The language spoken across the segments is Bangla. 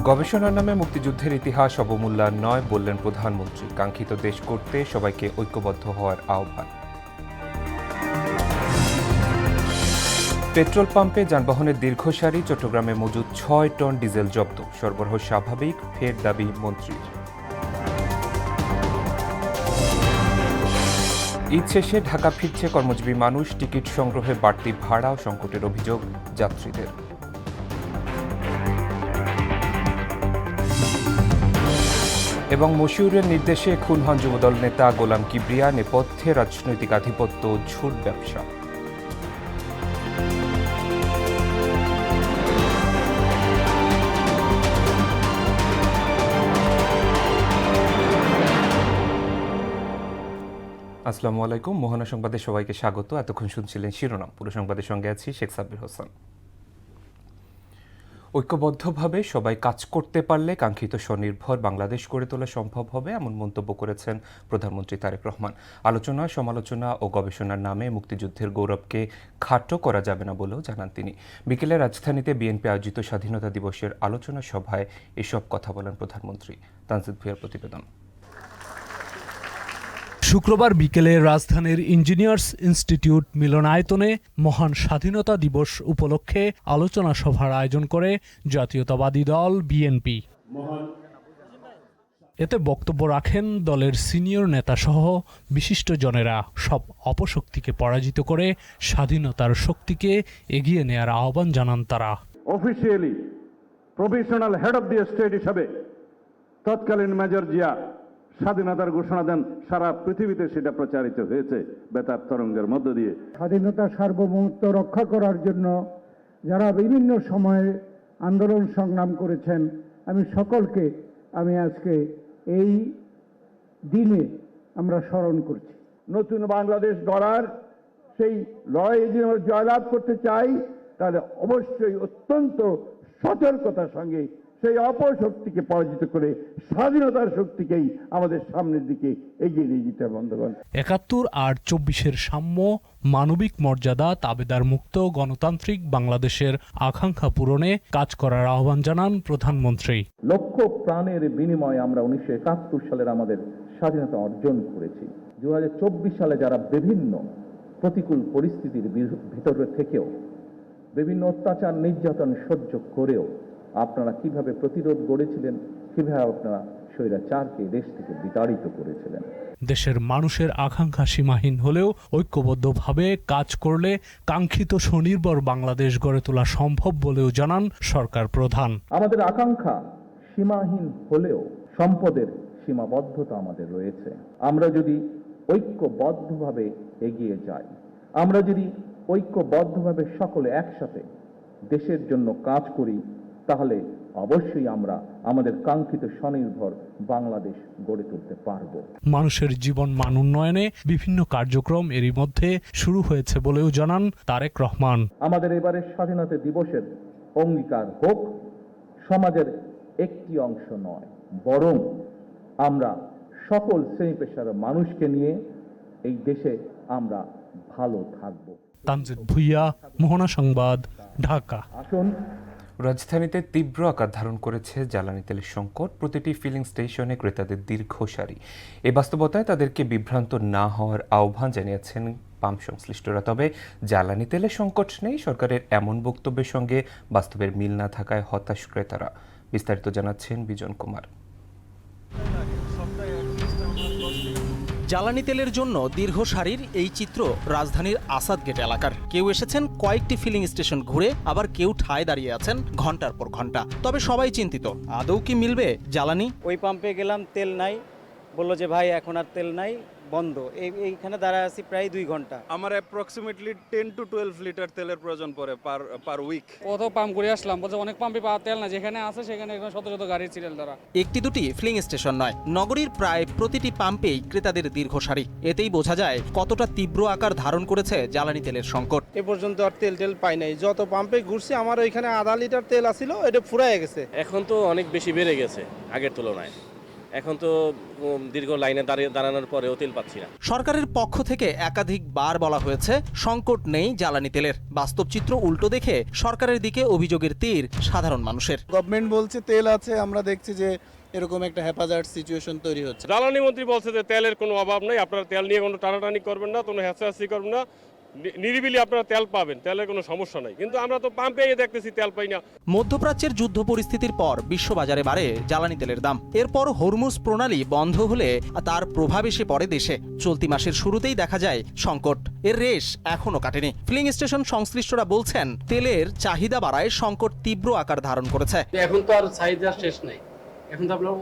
গবেষণার নামে মুক্তিযুদ্ধের ইতিহাস অবমূল্যায়ন নয় বললেন প্রধানমন্ত্রী। কাঙ্ক্ষিত দেশ করতে সবাইকে ঐক্যবদ্ধ হওয়ার আহ্বান। পেট্রোল পাম্পে যানবাহনের দীর্ঘ সারি, চট্টগ্রামে মজুদ ৬ টন ডিজেল জব্দ। সরবরাহ স্বাভাবিক, ফের দাবি মন্ত্রীর। ঈদ শেষে ঢাকা ফিরছে কর্মজীবী মানুষ, টিকিট সংগ্রহে বাড়তি ভাড়া ও সংকটের অভিযোগ যাত্রীদের। এবং মশিউরের নির্দেশে খুন হন যুবদল নেতা গোলাম কিবরিয়া, নেপথ্যে রাজনৈতিক আধিপত্য, ঝুট ব্যবসা। আসসালামু আলাইকুম, মোহনা সংবাদে সবাইকে স্বাগত। এতক্ষণ শুনছিলেন শিরোনাম, পুরো সংবাদের সঙ্গে আছি শেখ সাব্বির হোসেন। ঐক্যবদ্ধভাবে সবাই কাজ করতে পারলে কাঙ্ক্ষিত স্বনির্ভর বাংলাদেশ গড়ে তোলা সম্ভব হবে, এমন মন্তব্য করেছেন প্রধানমন্ত্রী তারেক রহমান। আলোচনা, সমালোচনা ও গবেষণার নামে মুক্তিযুদ্ধের গৌরবকে খাটো করা যাবে না বলেও জানান তিনি। বিকেলে রাজধানীতে বিএনপি আয়োজিত স্বাধীনতা দিবসের আলোচনা সভায় এসব কথা বলেন প্রধানমন্ত্রী। তানজিদ ভুঁইয়ার প্রতিবেদন। শুক্রবার বিকেলে রাজধানীর ইঞ্জিনিয়ার্স ইনস্টিটিউট মিলনায়তনে মহান স্বাধীনতা দিবস উপলক্ষে আলোচনা সভার আয়োজন করে জাতীয়তাবাদী দল বিএনপি। এতে বক্তব্য রাখেন দলের সিনিয়র নেতাসহ বিশিষ্টজনেরা। সব অপশক্তিকে পরাজিত করে স্বাধীনতার শক্তিকে এগিয়ে নেয়ার আহ্বান জানান তারা। Officially professional head of the state হিসাবে তৎকালীন মেজর জিয়া স্বাধীনতার ঘোষণা দেন। সারা পৃথিবীতে সেটা প্রচারিত হয়েছে বেতার তরঙ্গের মধ্য দিয়ে। স্বাধীনতা সার্বভৌমত্ব রক্ষা করার জন্য যারা বিভিন্ন সময়ে আন্দোলন সংগ্রাম করেছেন, আমি সকলকে আজকে এই দিনে আমরা স্মরণ করছি। নতুন বাংলাদেশ গড়ার সেই লড়াই যদি আমরা জয়লাভ করতে চাই, তাহলে অবশ্যই অত্যন্ত সতর্কতার সঙ্গে সেই অপশক্তিকে পরাজিত করে স্বাধীনতার শক্তিকেই আমাদের সামনের দিকে এগিয়ে নিয়ে যেতে হবে। বন্ধুগণ, ৭১ আর ২৪-এর সাম্য, মানবিক মর্যাদা, তাবেদার মুক্ত গণতান্ত্রিক বাংলাদেশের আকাঙ্ক্ষা পূরণে কাজ করার আহ্বান জানান প্রধানমন্ত্রী। লক্ষ প্রাণের বিনিময়ে আমরা ১৯৭১ সালের আমাদের স্বাধীনতা অর্জন করেছি। ২০২৪ সালে যারা বিভিন্ন প্রতিকূল পরিস্থিতির ভিতরে থেকেও, বিভিন্ন অত্যাচার নির্যাতন সহ্য করেও আপনারা কিভাবে প্রতিরোধ গড়েছিলেন, কিভাবে আপনারা স্বৈরাচারকে দেশ থেকে বিতাড়িত করেছিলেন। দেশের মানুষের আকাঙ্ক্ষা সীমাহীন হলেও ঐক্যবদ্ধভাবে কাজ করলে কাঙ্ক্ষিত স্বনির্ভর বাংলাদেশ গড়ে তোলা সম্ভব বলেও জানান সরকার প্রধান। আমাদের আকাঙ্ক্ষা সীমাহীন হলেও সম্পদের সীমাবদ্ধতা আমাদের রয়েছে। আমরা যদি ঐক্যবদ্ধভাবে এগিয়ে যাই, আমরা যদি ঐক্যবদ্ধভাবে সকলে একসাথে দেশের জন্য কাজ করি, তাহলে অবশ্যই আমরা আমাদের কাঙ্ক্ষিত স্বনির্ভর বাংলাদেশ গড়ে তুলতে পারব। মানুষের জীবন মান উন্নয়নে বিভিন্ন কার্যক্রম এরই মধ্যে শুরু হয়েছে বলেও জানান তারেক রহমান। আমাদের এবারের স্বাধীনতা দিবসের অঙ্গীকার হোক সমাজের একটি অংশ নয়, বরং আমরা সকল শ্রেণী পেশার মানুষকে নিয়ে এই দেশে আমরা ভালো থাকব। তানজিদ ভুঁইয়া, মোহনা সংবাদ, ঢাকা। আসুন। রাজধানীতে তীব্র আকার ধারণ করেছে জ্বালানি তেলের সংকট। প্রতিটি ফিলিং স্টেশনে ক্রেতাদের দীর্ঘ সারি। এই বাস্তবতায় তাদেরকে বিভ্রান্ত না হওয়ার আহ্বান জানিয়েছেন পাম্প সংশ্লিষ্টরা। তবে জ্বালানি তেলের সংকট নেই, সরকারের এমন বক্তব্যের সঙ্গে বাস্তবের মিল না থাকায় হতাশ ক্রেতারা। বিস্তারিত জানাচ্ছেন বিজন কুমার। জ্বালানি তেলের জন্য দীর্ঘ সারির এই চিত্র রাজধানীর আসাদ গেট এলাকার। কেউ এসেছেন কয়েকটি ফিলিং স্টেশন ঘুরে, আবার কেউ ঠায় দাঁড়িয়ে আছেন ঘন্টার পর ঘন্টা। তবে সবাই চিন্তিত, আদৌ কি মিলবে জ্বালানি? ওই পাম্পে গেলাম, তেল নাই, বললো যে ভাই এখন আর তেল নাই, বন্ধ। এইখানে দাঁড়ায় আছি প্রায় 2 ঘন্টা। আমার অ্যাপ্রক্সিমেটলি 10 to 12 লিটার তেলের প্রয়োজন পড়ে পার উইক। কত পাম্প ঘুরে আসলাম, বলছে অনেক পাম্পে পাওয়া তেল না, যেখানে আছে সেখানে শত শত গাড়ির সিরিয়াল ধরা। একটি দুটি ফিলিং স্টেশন নয়, নগরীর প্রায় প্রতিটি পাম্পেই ক্রেতাদের দীর্ঘ সারি। এতেই বোঝা যায় কতটা তীব্র আকার ধারণ করেছে জ্বালানি তেলের সংকট। এ পর্যন্ত আর তেল পাই নাই। যত পাম্পে ঘুরছি আমার ওইখানে 0.5 লিটার তেল আছিল, এটা ফুরাই গেছে। এখন তো অনেক বেশি বেড়ে গেছে আগের তুলনায়। এখন তো দীর্ঘ লাইনে দাঁড়ানোর পরেও তেল পাচ্ছি না। সরকারের পক্ষ থেকে একাধিকবার বলা হয়েছে সংকট নেই জ্বালানি তেলের। বাস্তব চিত্র উল্টো দেখে সরকারের দিকে অভিযোগের তীর সাধারণ মানুষের। গভর্নমেন্ট বলছে তেল আছে, আমরা দেখছি যে এরকম একটা হ্যাপাজার্ড সিচুয়েশন তৈরি হচ্ছে। জ্বালানি মন্ত্রী বলছে যে তেলের কোনো অভাব নেই, আপনারা তেল নিয়ে কোনো টানাটানি করবেন না, কোনো হ্যাঁচাহাঁচি করবেন না, নিরিবিলি আপনারা তেল পাবেন, তেলের কোনো সমস্যা নাই। কিন্তু আমরা তো পাম্পে দেখতেছি তেল পাই না। মধ্যপ্রাচ্যের যুদ্ধ পরিস্থিতির পর বিশ্ববাজারে বাড়ে জ্বালানি তেলের দাম। এরপর হরমুজ প্রণালী বন্ধ হলে তার প্রভাব এসে পড়ে দেশে। চলতি মাসের শুরুতেই দেখা যায় সংকট। এর রেশ এখনো কাটেনি। ফিলিং স্টেশন সংশ্লিষ্টরা বলছেন তেলের চাহিদা বাড়ায় সংকট তীব্র আকার ধারণ করেছে। এখন তো আর চাহিদা শেষ নাই, এখন তো আপনার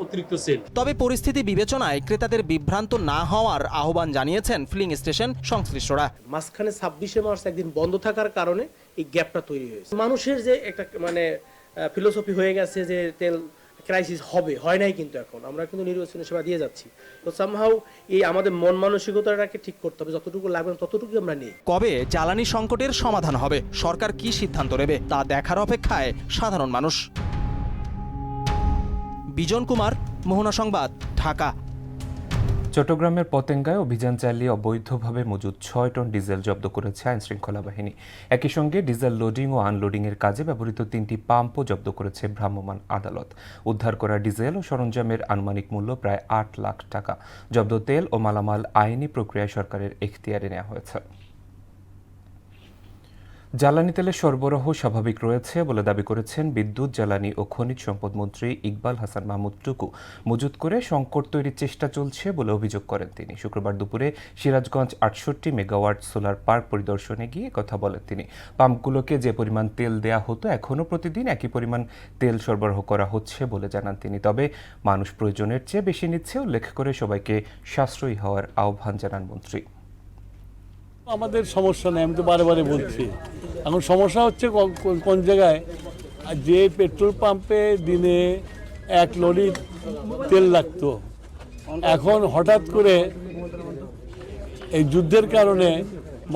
অতিরিক্ত সেল। তবে পরিস্থিতি বিবেচনায় ক্রেতাদের বিভ্রান্ত না হওয়ার আহ্বান জানিয়েছেন ফিলিং স্টেশন সংশ্লিষ্টরা। মাঝখানে 26শে মার্চ একদিন বন্ধ থাকার কারণে এই গ্যাপটা তৈরি হয়েছে। মানুষের যে একটা ফিলোসফি হয়ে গেছে যে তেল ক্রাইসিস হবে, হয় নাই, কিন্তু এখন আমরা কিন্তু নির্বাচনী সেবা দিয়ে যাচ্ছি। তো সামহাউ এই আমাদের মন মানসিকতাটাকে ঠিক করতে হবে, যতটুকু লাগবে ততটুকু আমরা নিই। কবে জ্বালানি সংকটের সমাধান হবে, সরকার কি সিদ্ধান্ত নেবে তা দেখার অপেক্ষায় সাধারণ মানুষ। বিজন কুমার, মোহনা সংবাদ, ঢাকা। চট্টগ্রামের পতেঙ্গায় অভিযান চালিয়ে অবৈধভাবে মজুদ 6 টন ডিজেল জব্দ করেছে আইনশৃঙ্খলা বাহিনী। একই সঙ্গে ডিজেল লোডিং ও আনলোডিংয়ের কাজে ব্যবহৃত 3টি পাম্পও জব্দ করেছে ভ্রাম্যমাণ আদালত। উদ্ধার করা ডিজেল ও সরঞ্জামের আনুমানিক মূল্য প্রায় 8 লাখ টাকা। জব্দ তেল ও মালামাল আইনি প্রক্রিয়ায় সরকারের এখতিয়ারে নেওয়া হয়েছে। জ্বালানি তেলের সরবরাহ স্বাভাবিক রয়েছে বলে দাবি করেছেন বিদ্যুৎ, জ্বালানি ও খনিজ সম্পদ মন্ত্রী ইকবাল হাসান মাহমুদ টুকু। মজুত করে সংকট তৈরির চেষ্টা চলছে বলে অভিযোগ করেন তিনি। শুক্রবার দুপুরে সিরাজগঞ্জ 68 মেগাওয়াট সোলার পার্ক পরিদর্শনে গিয়ে কথা বলেন তিনি। পাম্পগুলোকে যে পরিমাণ তেল দেয়া হতো এখনও প্রতিদিন একই পরিমাণ তেল সরবরাহ করা হচ্ছে বলে জানান তিনি। তবে মানুষ প্রয়োজনের চেয়ে বেশি নিচ্ছে উল্লেখ করে সবাইকে সাশ্রয়ী হওয়ার আহ্বান জানান মন্ত্রী। আমাদের সমস্যা নেই, আমি তো বারে বারে বলছি। এখন সমস্যা হচ্ছে কোন জায়গায়, যে পেট্রোল পাম্পে দিনে 1 লরি তেল লাগতো, এখন হঠাৎ করে এই যুদ্ধের কারণে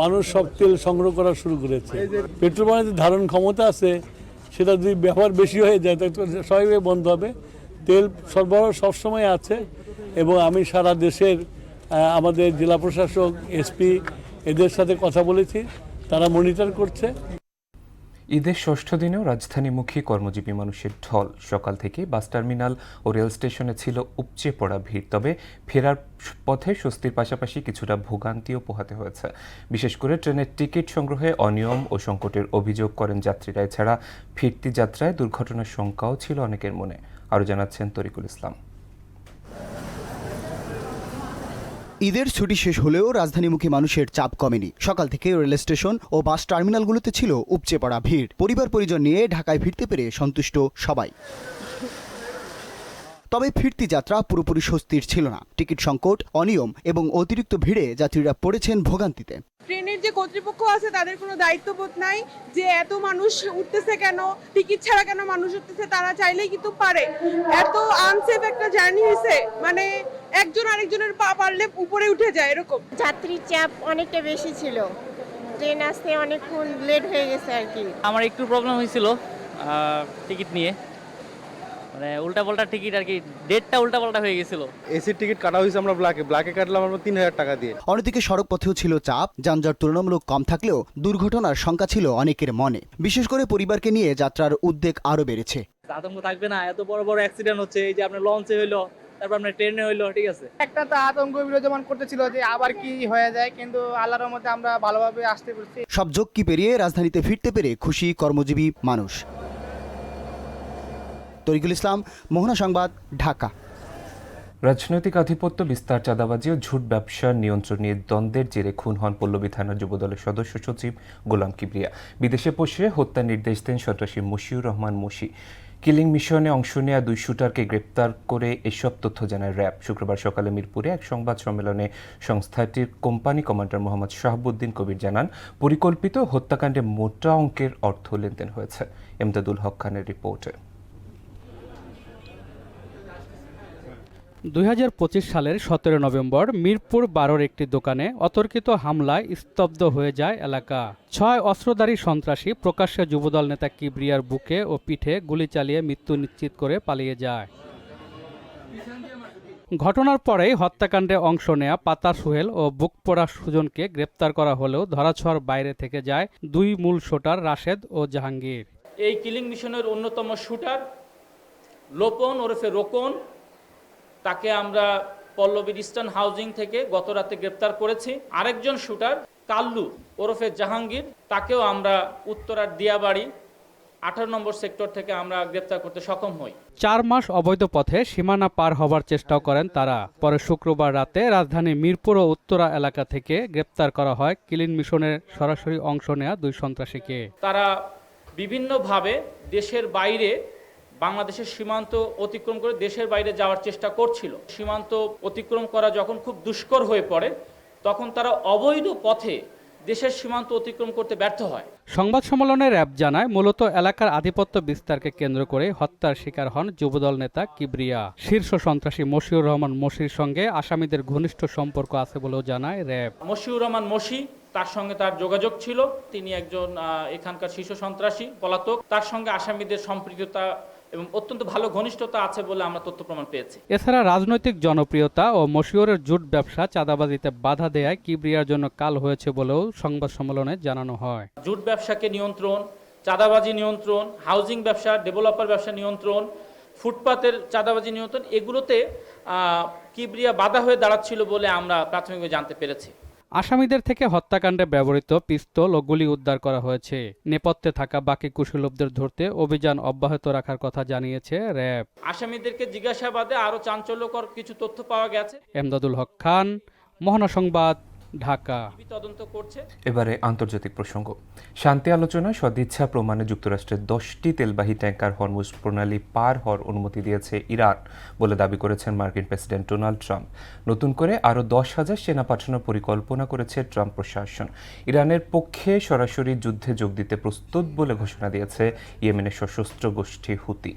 মানুষ সব তেল সংগ্রহ করা শুরু করেছে। পেট্রোল পাম্পে যে ধারণ ক্ষমতা আছে সেটা যদি ব্যবহার বেশি হয়ে যায় তাহলে স্বাভাবিকভাবে বন্ধ হবে। তেল সরবরাহ সবসময় আছে এবং আমি সারা দেশের আমাদের জেলা প্রশাসক, এসপি এদের সাথে কথা বলেছি, তারা মনিটর করছে। ঈদের ষষ্ঠ দিনেও রাজধানীমুখী কর্মজীবী মানুষের ঢল। সকাল থেকে বাস টার্মিনাল ও রেল স্টেশনে ছিল উপচে পড়া ভিড়। তবে ফেরার পথে স্বস্তির পাশাপাশি কিছুটা ভোগান্তিও পোহাতে হয়েছে। বিশেষ করে ট্রেনের টিকিট সংগ্রহে অনিয়ম ও সংকটের অভিযোগ করেন যাত্রীরা। এছাড়া ফিরতি যাত্রায় দুর্ঘটনার শঙ্কাও ছিল অনেকের মনে। আরও জানাচ্ছেন তরিকুল ইসলাম। ঈদের ছুটি শেষ হলেও রাজধানীমুখী মানুষের চাপ কমেনি। সকাল থেকে রেল স্টেশন ও বাস টার্মিনালগুলোতে ছিল উপচে পড়া ভিড়। পরিবার পরিজন নিয়ে ঢাকায় ফিরতে পেরে সন্তুষ্ট সবাই। তবে ফিরতি যাত্রা পুরোপুরি স্বস্তির ছিল না। টিকিট সংকট, অনিয়ম এবং অতিরিক্ত ভিড়ে যাত্রীরা পড়েছেন ভোগান্তিতে। ট্রেনের যে কর্তৃপক্ষ আছে তাদের কোনো দায়িত্ববোধ নাই যে এত মানুষ উঠতেছে কেন, টিকিট ছাড়া কেন মানুষ উঠতেছে, তারা চাইলেই কিন্তু পারে। এত আনসেফ একটা জার্নি হয়েছে, মানে একজন আরেকজনের পা পারলে উপরে উঠে যায় এরকম। যাত্রীর চাপ অনেকটা বেশি ছিল, ট্রেন আসতে অনেকক্ষণ লেট হয়ে গেছে আর কি। আমার একটু প্রবলেম হয়েছিল টিকিট নিয়ে, মানে উল্টাপাল্টা টিকিট আর কি, ডেটটা উল্টাপাল্টা হয়ে গেছিল। এসির টিকিট কাটা হয়েছে আমরা ব্ল্যাকে কাটলাম আমরা 3000 টাকা দিয়ে। অন্যদিকে সড়ক পথেও ছিল চাপ। যানজট তুলনামূলক কম থাকলেও দুর্ঘটনার শঙ্কা ছিল অনেকের মনে। বিশেষ করে পরিবারকে নিয়ে যাত্রার উদ্বেগ আরও বেড়েছে। আতঙ্ক থাকবে না, এত বড় বড় অ্যাক্সিডেন্ট হচ্ছে, এই যে আপনার লঞ্চে হইলো, তারপর আপনার ট্রেনে হইলো, ঠিক আছে। একটা তো আতঙ্ক বিরাজমান করতেছিল যে আবার কি হয়ে যায়, কিন্তু আল্লাহর রহমতে আমরা ভালোভাবে আসতে পেরেছি। সব ঝক্কি পেরিয়ে রাজধানীতে ফিরতে পেরে খুশি কর্মজীবী মানুষ। তরিকুল ইসলাম, মোহনা সংবাদ, ঢাকা। রাজনৈতিক আধিপত্য বিস্তার, চাঁদাবাজি ও ঝুট ব্যবসার নিয়ন্ত্রণ নিয়ে দ্বন্দ্বের জেরে খুন হন পল্লবী থানার যুবদলের সদস্য সচিব গোলাম কিবরিয়া। বিদেশে পৌঁছে হত্যার নির্দেশ দেন সন্ত্রাসী মশিউর রহমান মশি। কিলিং মিশনে অংশ নেওয়া 2 শুটারকে গ্রেপ্তার করে এসব তথ্য জানায় র্যাব। শুক্রবার সকালে মিরপুরে এক সংবাদ সম্মেলনে সংস্থাটির কোম্পানি কমান্ডার মোহাম্মদ শাহাবুদ্দিন কবির জানান, পরিকল্পিত হত্যাকাণ্ডে মোটা অঙ্কের অর্থ লেনদেন হয়েছে। এমদাদুল হক খানের রিপোর্টে। 2025 সালের 17 নভেম্বর মিরপুর 12-র একটি দোকানে অতর্কিত হামলায় স্তব্ধ হয়ে যায় এলাকা। 6 অস্ত্রধারী সন্ত্রাসী প্রকাশ্যে যুবদল নেতা কিবরিয়ার বুকে ও পিঠে গুলি চালিয়ে মৃত্যু নিশ্চিত করে পালিয়ে যায়। ঘটনার পরেই হত্যাকাণ্ডে অংশ নেয়া পাতা সোহেল ও বুকপোড়া সুজনকে গ্রেপ্তার করা হলেও ধরাছোঁয়ার বাইরে থেকে যায় দুই মূল শুটার রাশেদ ও জাহাঙ্গীর। এই কিলিং মিশনের অন্যতম শুটার লোপন ওরফে রোকন, তাকে আমরা পল্লবীর ইস্টার্ন হাউজিং থেকে গত রাতে গ্রেপ্তার করেছি। আরেকজন শুটার কাল্লু ওরফে জাহাঙ্গীর, তাকেও আমরা উত্তরার দিয়াবাড়ি 18 নম্বর সেক্টর থেকে আমরা গ্রেপ্তার করতে সক্ষম হই। 4 মাস অবৈধ পথে সীমানা পার হবার চেষ্টাও করেন তারা। পরে শুক্রবার রাতে রাজধানী মিরপুর ও উত্তরা এলাকা থেকে গ্রেপ্তার করা হয় কিলিং মিশনের সরাসরি অংশ নেয়া 2 সন্ত্রাসীকে। তারা বিভিন্নভাবে দেশের বাইরে, বাংলাদেশের সীমান্ত অতিক্রম করে দেশের বাইরে যাওয়ার চেষ্টা করছিল। সীমান্ত অতিক্রম করা যখন খুব দুষ্কর হয়ে পড়ে, তখন তারা অবৈধ পথে দেশের সীমান্ত অতিক্রম করতে ব্যর্থ হয়। সংবাদ সম্মেলনে র্যাব জানায়, মূলত এলাকার আধিপত্য বিস্তারকে কেন্দ্র করে হত্যার শিকার হন যুবদল নেতা কিবরিয়া। শীর্ষ সন্ত্রাসী মশিউর রহমান মশির সঙ্গে আসামিদের ঘনিষ্ঠ সম্পর্ক আছে বলেও জানায় র্যাব। মশিউর রহমান মশি, তার সঙ্গে তার যোগাযোগ ছিল। তিনি একজন এখানকার শীর্ষ সন্ত্রাসী, পলাতক। তার সঙ্গে আসামিদের সম্পৃক্ততা এবং অত্যন্ত ভালো ঘনিষ্ঠতা আছে বলে আমরা তথ্য প্রমাণ পেয়েছি। এছাড়া রাজনৈতিক জনপ্রিয়তা ও মশিউরের জুট ব্যবসা চাঁদাবাজিতে বাধা দেয় কিবরিয়ার জন্য কাল হয়েছে বলেও সংবাদ সম্মেলনে জানানো হয়। জুট ব্যবসাকে নিয়ন্ত্রণ, চাঁদাবাজি নিয়ন্ত্রণ, হাউজিং ব্যবসা, ডেভেলপার ব্যবসা নিয়ন্ত্রণ, ফুটপাতের চাঁদাবাজি নিয়ন্ত্রণ, এগুলোতে কিবরিয়া বাধা হয়ে দাঁড়াচ্ছিল বলে আমরা প্রাথমিকভাবে জানতে পেরেছি। আসামিদের থেকে হত্যাকাণ্ডে ব্যবহৃত পিস্তল ও গুলি উদ্ধার করা হয়েছে। নেপথ্যে থাকা বাকি কুশলীদের ধরতে অভিযান অব্যাহত রাখার কথা জানিয়েছে র্যাব। আসামিদেরকে জিজ্ঞাসাবাদে আরো চাঞ্চল্যকর কিছু তথ্য পাওয়া গেছে। এমদাদুল হক খান, মহানা সংবাদ, ঢাকা। এবারে আন্তর্জাতিক প্রসঙ্গ। শান্তি আলোচনায় সদিচ্ছা প্রমাণে যুক্তরাষ্ট্রের 10টি তেলবাহী ট্যাঙ্কার হরমুজ প্রণালী পার হওয়ার অনুমতি দিয়েছে ইরান বলে দাবি করেছেন মার্কিন প্রেসিডেন্ট ডোনাল্ড ট্রাম্প। নতুন করে আরও 10,000 সেনা পাঠানোর পরিকল্পনা করেছে ট্রাম্প প্রশাসন। ইরানের পক্ষে সরাসরি যুদ্ধে যোগ দিতে প্রস্তুত বলে ঘোষণা দিয়েছে ইয়েমেনের সশস্ত্র গোষ্ঠী হুতি।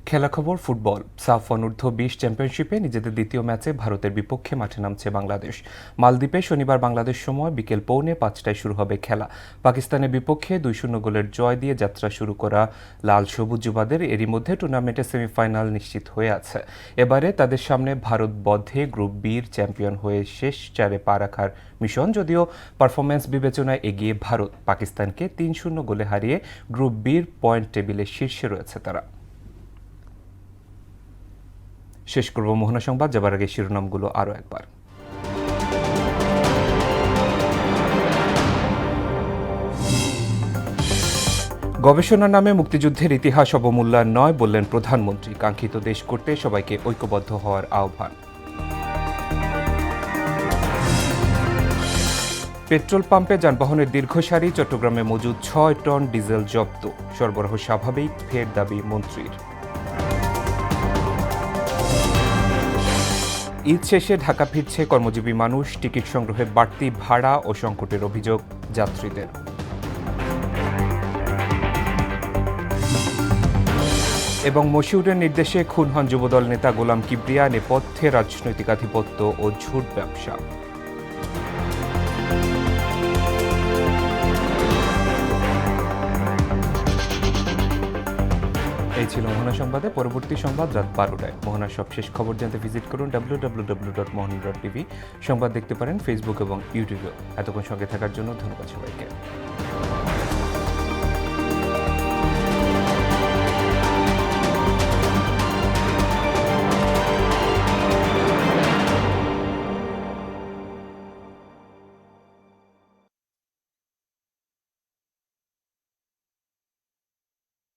খেলা খবর ফুটবল। সাফ অনূর্ধ্ব 20 চ্যাম্পিয়নশিপে নিজেদের দ্বিতীয় ম্যাচে ভারতের বিপক্ষে মাঠে নামছে বাংলাদেশ। মালদ্বীপে শনিবার বাংলাদেশ সময় বিকেল 4:45 শুরু হবে খেলা। পাকিস্তানের বিপক্ষে 2-0 গোলের জয় দিয়ে যাত্রা শুরু করা লাল সবুজ যুবাদের এরই মধ্যে টুর্নামেন্টের সেমিফাইনাল নিশ্চিত হয়ে আছে। এবারে তাদের সামনে ভারত বধে গ্রুপ বির চ্যাম্পিয়ন হয়ে শেষ 4-এ পা রাখার মিশন। যদিও পারফরম্যান্স বিবেচনায় এগিয়ে ভারত, পাকিস্তানকে 3-0 গোলে হারিয়ে গ্রুপ বির পয়েন্ট টেবিলের শীর্ষে রয়েছে তারা। শেষ করব মোহনা সংবাদ, যাবার আগে শিরোনামগুলো আরও একবার। গবেষণার নামে মুক্তিযুদ্ধের ইতিহাস অবমূল্যায়ন নয় বললেন প্রধানমন্ত্রী। কাঙ্ক্ষিত দেশ করতে সবাইকে ঐক্যবদ্ধ হওয়ার আহ্বান। পেট্রোল পাম্পে যানবাহনের দীর্ঘ সারি, চট্টগ্রামে মজুদ 6 টন ডিজেল জব্দ। সরবরাহ স্বাভাবিক, ফের দাবি মন্ত্রীর। ঈদ শেষে ঢাকা ফিরছে কর্মজীবী মানুষ, টিকিট সংগ্রহে বাড়তি ভাড়া ও সংকটের অভিযোগ যাত্রীদের। এবং মশিউরের নির্দেশে খুন হন যুবদল নেতা গোলাম কিবরিয়া, নেপথ্যে রাজনৈতিক আধিপত্য ও ঝুট ব্যবসা। এই ছিল মোহনা সংবাদে। পরবর্তী সংবাদ রাত 12টায়। মোহনার সবশেষ খবর জানতে ভিজিট করুন www.mohana.tv। সংবাদ দেখতে পারেন ফেসবুক এবং ইউটিউবে। এতক্ষণ সঙ্গে থাকার জন্য ধন্যবাদ সবাইকে।